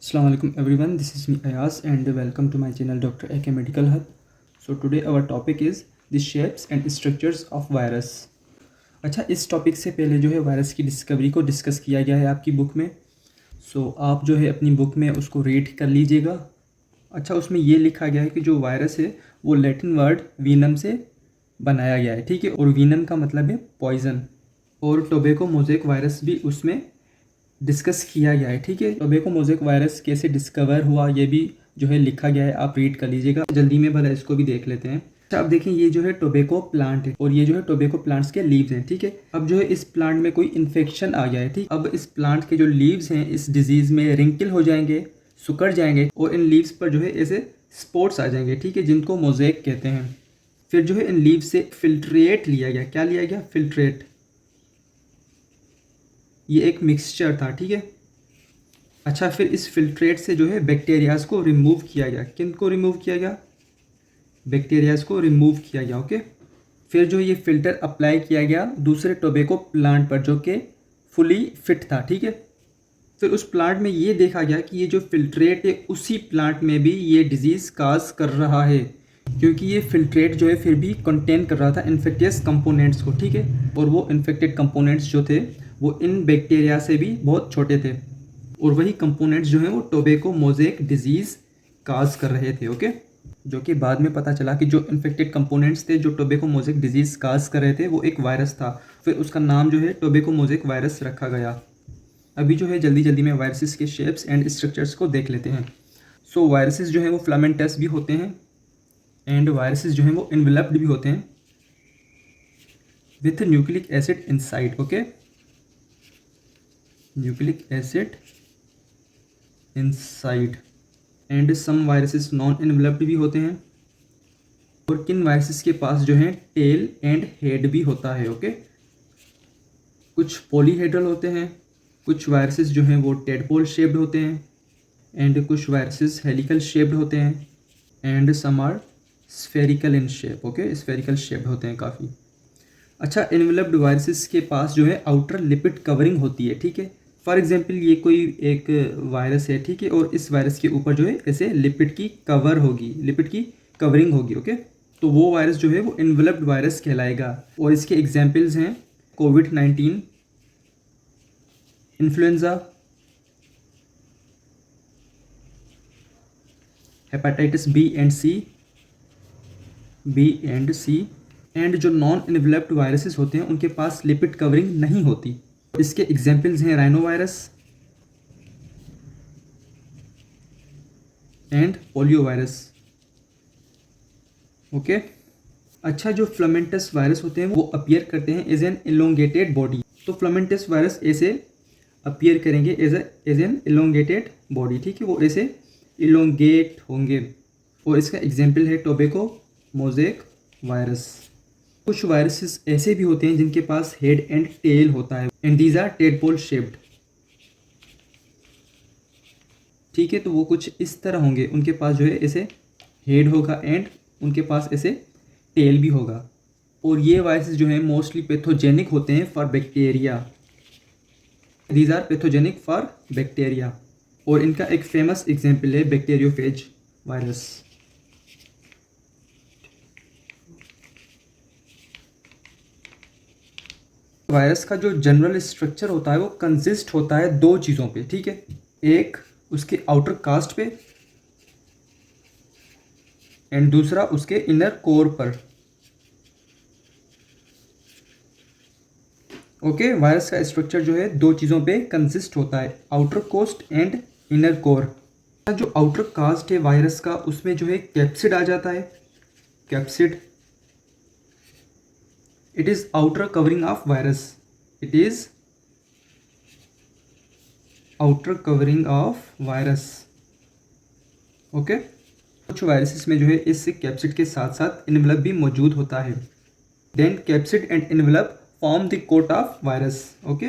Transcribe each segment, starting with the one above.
Assalamu alaikum everyone, this is me Ayaz and welcome to my channel Dr. AK Medical Hub. So today our topic is the shapes and structures of virus. अच्छा, इस topic से पहले जो है virus की discovery को discuss किया गया है आपकी बुक में. आप जो है अपनी बुक में उसको रीड कर लीजिएगा. अच्छा, उसमें ये लिखा गया है कि जो वायरस है वो लैटिन वर्ड वीनम से बनाया गया है, ठीक है. और वीनम का मतलब है पॉइजन. और टोबैको मोज़ेक वायरस भी उसमें डिस्कस किया गया है, ठीक है. टोबैको मोज़ेक वायरस कैसे डिस्कवर हुआ ये भी जो है लिखा गया है, आप रीड कर लीजिएगा. जल्दी में भला इसको भी देख लेते हैं. अच्छा, अब देखें, ये जो है टोबैको प्लांट है और ये जो है टोबैको प्लांट्स के लीव्स हैं, ठीक है. अब जो है इस प्लांट में कोई इन्फेक्शन आ गया है, ठीक. अब इस प्लांट के जो लीव्स हैं इस डिजीज़ में रिंकल हो जाएंगे, सुकड़ जाएंगे और इन लीव्स पर जो है ऐसे स्पॉट्स आ जाएंगे, ठीक है, जिनको मोज़ेक कहते हैं. फिर जो है इन लीव से फिल्ट्रेट लिया गया. क्या लिया गया? फिल्ट्रेट. ये एक मिक्सचर था, ठीक है. अच्छा, फिर इस फिल्ट्रेट से जो है बैक्टीरियाज को रिमूव किया गया. किन को रिमूव किया गया? बैक्टीरियाज को रिमूव किया गया, ओके. फिर जो ये फिल्टर अप्लाई किया गया दूसरे टोबैको प्लांट पर जो कि फुली फिट था, ठीक है. फिर उस प्लांट में ये देखा गया कि ये जो फिल्ट्रेट है उसी प्लांट में भी ये डिजीज़ काज कर रहा है, क्योंकि ये फिल्ट्रेट जो है फिर भी कंटेन कर रहा था इन्फेक्टियस कंपोनेंट्स को, ठीक है. और वो इन्फेक्टेड कंपोनेंट्स जो थे वो इन बैक्टीरिया से भी बहुत छोटे थे और वही कंपोनेंट्स जो हैं वो टोबैको मोज़ेक डिजीज़ काज कर रहे थे, ओके. जो कि बाद में पता चला कि जो इन्फेक्टेड कंपोनेंट्स थे जो टोबैको मोज़ेक डिजीज़ काज कर रहे थे वो एक वायरस था. फिर उसका नाम जो है टोबैको मोज़ेक वायरस रखा गया. अभी जो है जल्दी जल्दी में वायरसेस के शेप्स एंड स्ट्रक्चर्स को देख लेते हैं. वायरसेस जो हैं वो फिलामेंटस भी होते हैं एंड वायरसेस जो हैं वो इन्वेलप्ड भी होते हैं with nucleic acid inside, okay. Nucleic acid inside. And some viruses non enveloped भी होते हैं. और किन वायरसेस के पास जो है टेल एंड हेड भी होता है, ओके. कुछ पॉलीहेड्रल होते हैं, कुछ वायरसेस जो हैं वो टेडपोल शेप्ड होते हैं एंड कुछ वायरसेस हेलिकल शेप्ड होते हैं and some are spherical in shape, okay. Spherical shaped होते हैं काफ़ी. अच्छा, इन्वेलप्ड वायरसेस के पास जो है आउटर लिपिड कवरिंग होती है, ठीक है. फॉर एग्जांपल ये कोई एक वायरस है, ठीक है, और इस वायरस के ऊपर जो है ऐसे लिपिड की कवर होगी, लिपिड की कवरिंग होगी, ओके. तो वो वायरस जो है वो इन्वेलप्ड वायरस कहलाएगा. और इसके एग्जाम्पल्स हैं कोविड-19, influenza, hepatitis B and C. And जो नॉन इन्वेलप्ड वायरसेस होते हैं उनके पास लिपिड कवरिंग नहीं होती. इसके एग्जाम्पल्स हैं rhino virus and polio virus, okay. अच्छा, जो फ्लामेंटस वायरस होते हैं वो अपीयर करते हैं एज एन इलोंगेटेड बॉडी. तो फ्लामेंटस वायरस ऐसे अपीयर करेंगे एज एन इलोंगेटेड बॉडी, ठीक है. वो ऐसे इलोंगेट होंगे. और इसका एग्जाम्पल है टोबैको मोज़ेक वायरस. कुछ वायरसेस ऐसे भी होते हैं जिनके पास हेड एंड टेल होता है and these are tadpole shaped, ठीक है. तो वो कुछ इस तरह होंगे, उनके पास जो है ऐसे हेड होगा एंड उनके पास ऐसे टेल भी होगा. और ये वायरसेस जो हैं मोस्टली पैथोजेनिक होते हैं for bacteria. These are pathogenic for bacteria. और इनका एक फेमस एग्जाम्पल है बैक्टीरियोफेज वायरस. वायरस का जो जनरल स्ट्रक्चर होता है वो कंसिस्ट होता है दो चीज़ों पे, ठीक है. एक उसके आउटर कास्ट पे एंड दूसरा उसके इनर कोर पर, ओके. वायरस का स्ट्रक्चर जो है दो चीज़ों पे कंसिस्ट होता है, outer coat and inner core. जो आउटर कास्ट है वायरस का उसमें जो है कैप्सिड आ जाता है. Capsid, it is outer covering of virus. It is outer covering of virus, okay. कुछ वायरसेस में जो है इस कैप्सिड के साथ साथ इन्वेलप भी मौजूद होता है. Then capsid and envelope form the coat of virus, okay.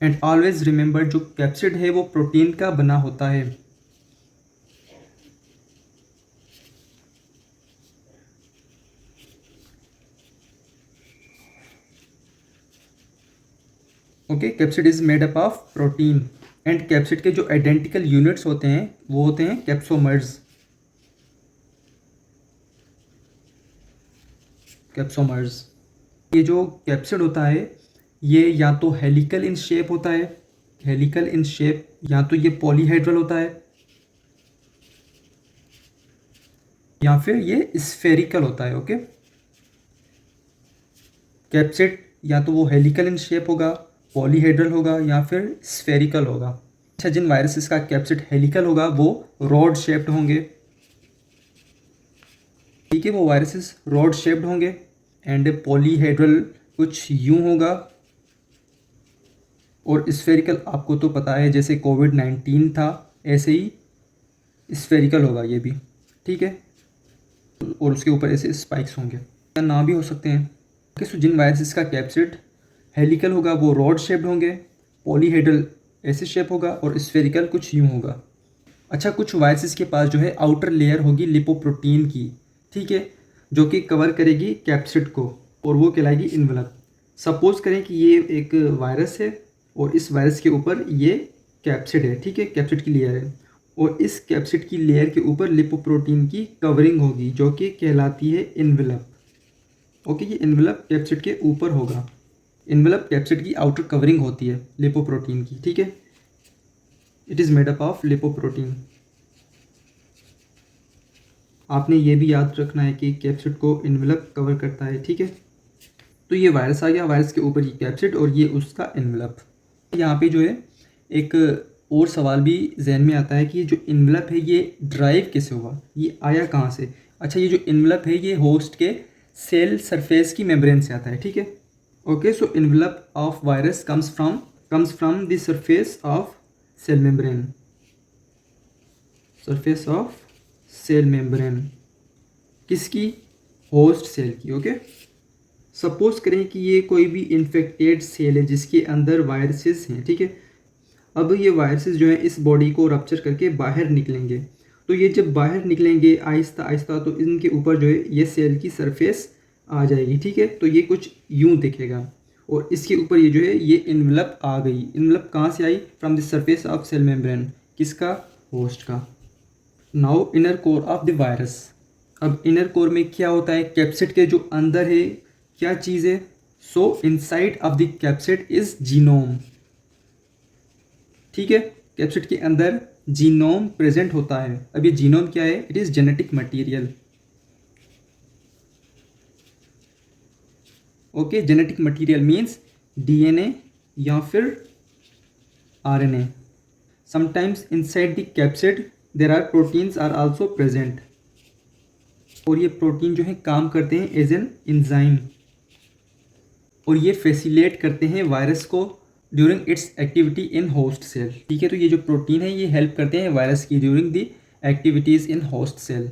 And always remember जो कैप्सिड है वो प्रोटीन का बना होता है. Okay, capsid is made up of protein. And capsid के जो आइडेंटिकल यूनिट्स होते हैं वो होते हैं कैप्सोमर्स। कैप्सोमर्स, ये जो कैप्सिड होता है ये या तो हेलिकल इन शेप होता है, हेलिकल इन शेप, या तो ये पॉलीहेड्रल होता है, या फिर ये स्फेरिकल होता है। ओके, कैप्सिड या तो वो हेलिकल इन शेप होगा, पॉलीहेड्रल होगा, या फिर स्फेरिकल होगा। अच्छा, जिन वायरसेस का कैप्सिड हेलिकल होगा वो रॉड शेप्ड होंगे, ठीक है, वो वायरसेस रॉड शेप्ड होंगे। एंड पॉलीहेड्रल कुछ यूं होगा, और स्फेरिकल आपको तो पता है जैसे कोविड-19 था ऐसे ही स्फेरिकल होगा ये भी, ठीक है, और उसके ऊपर ऐसे स्पाइक्स होंगे या ना भी हो सकते हैं। ओके, सो जिन वायरसेस का कैप्सिड हेलिकल होगा वो रॉड शेप्ड होंगे, पॉलीहेड्रल ऐसे शेप होगा, और स्फेरिकल कुछ यूं होगा। अच्छा, कुछ वायरसेस के पास जो है आउटर लेयर होगी लिपोप्रोटीन की, ठीक है, जो कि कवर करेगी कैप्सिड को, और वो कहलाएगी इन्वेलप। सपोज करें कि ये एक वायरस है और इस वायरस के ऊपर ये कैप्सिड है, ठीक है, कैप्सिड की लेयर है, और इस कैप्सिड की लेयर के ऊपर लिपोप्रोटीन की कवरिंग होगी जो कि कहलाती है इन्वेलप। ओके, ये इन्वेलप कैप्सिड के ऊपर होगा। इन्वेलप कैप्सिड की आउटर कवरिंग होती है लिपोप्रोटीन की, ठीक है, it is made up of lipoprotein. आपने ये भी याद रखना है कि कैप्सिड को इन्वेलप कवर करता है, ठीक है। तो ये वायरस आ गया, वायरस के ऊपर ये कैप्सिड और ये उसका इन्वेलप। यहाँ पे जो है एक और सवाल भी जहन में आता है कि ये जो इन्वेलप है ये ड्राइव कैसे हुआ, ये आया कहाँ से। अच्छा, ये जो इन्वेलप है ये होस्ट के सेल सरफेस की मेम्ब्रेन से आता है, ठीक है। Okay, so envelope of virus comes from the surface of cell membrane, surface of cell membrane, किसकी, होस्ट सेल की। ओके, सपोज करें कि ये कोई भी इन्फेक्टेड सेल है जिसके अंदर वायरसेस हैं, ठीक है। अब ये वायरसेस जो है इस बॉडी को रप्चर करके बाहर निकलेंगे, तो ये जब बाहर निकलेंगे आहिस्ता आहिस्ता तो इनके ऊपर जो है ये सेल की सरफेस आ जाएगी, ठीक है। तो ये कुछ यूं दिखेगा, और इसके ऊपर ये जो है ये इन्वेलप आ गई। इन्वेलप कहाँ से आई, from the surface of cell membrane, किसका, होस्ट का। Now inner core of the virus. अब इनर कोर में क्या होता है, कैप्सिड के जो अंदर है क्या चीज़ है, सो inside of the capsid is genome, ठीक है। कैप्सिड के अंदर जीनोम प्रेजेंट होता है। अब ये जीनोम क्या है, it is genetic material. Okay, genetic material means DNA या फिर RNA. Sometimes inside the capsid there are proteins are also present, और ये प्रोटीन जो है काम करते हैं एज एन एंजाइम, और ये फैसिलिटेट करते हैं वायरस को during its activity in host cell, ठीक है। तो ये जो प्रोटीन है ये हेल्प करते हैं वायरस की during the activities in host cell.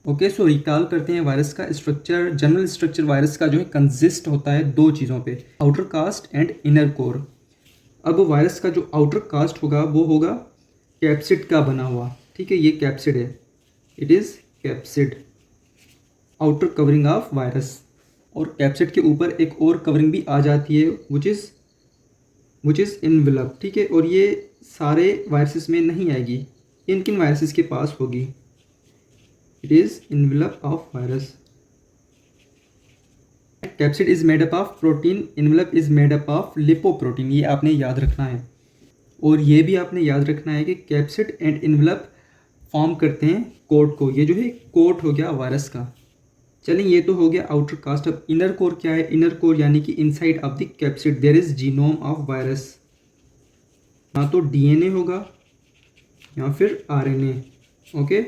Okay, so recall करते हैं वायरस का स्ट्रक्चर। जनरल स्ट्रक्चर वायरस का जो है कंसिस्ट होता है दो चीज़ों पे, outer coat and inner core. अब वायरस का जो आउटर कास्ट होगा वो होगा कैप्सिड का बना हुआ, ठीक है, ये कैप्सिड है, it is capsid, outer covering of virus. और कैप्सिड के ऊपर एक और कवरिंग भी आ जाती है विच इज़ इन्वेलप, ठीक है। और ये सारे वायरसेस में नहीं आएगी, किन किन वायरसेस के पास होगी, it is envelope of virus. Capsid is made up of protein, envelope is made up of lipoprotein, ये आपने याद रखना है। और ये भी आपने याद रखना है कि कैप्सिड एंड इन्वेलप फॉर्म करते हैं कोट को, ये जो है कोट हो गया वायरस का। चलिए, ये तो हो गया आउटर कास्ट। अब इनर कोर क्या है, इनर कोर यानी कि inside of the capsid there is genome of virus, ना तो डीएनए होगा या फिर आरएनए। ओके,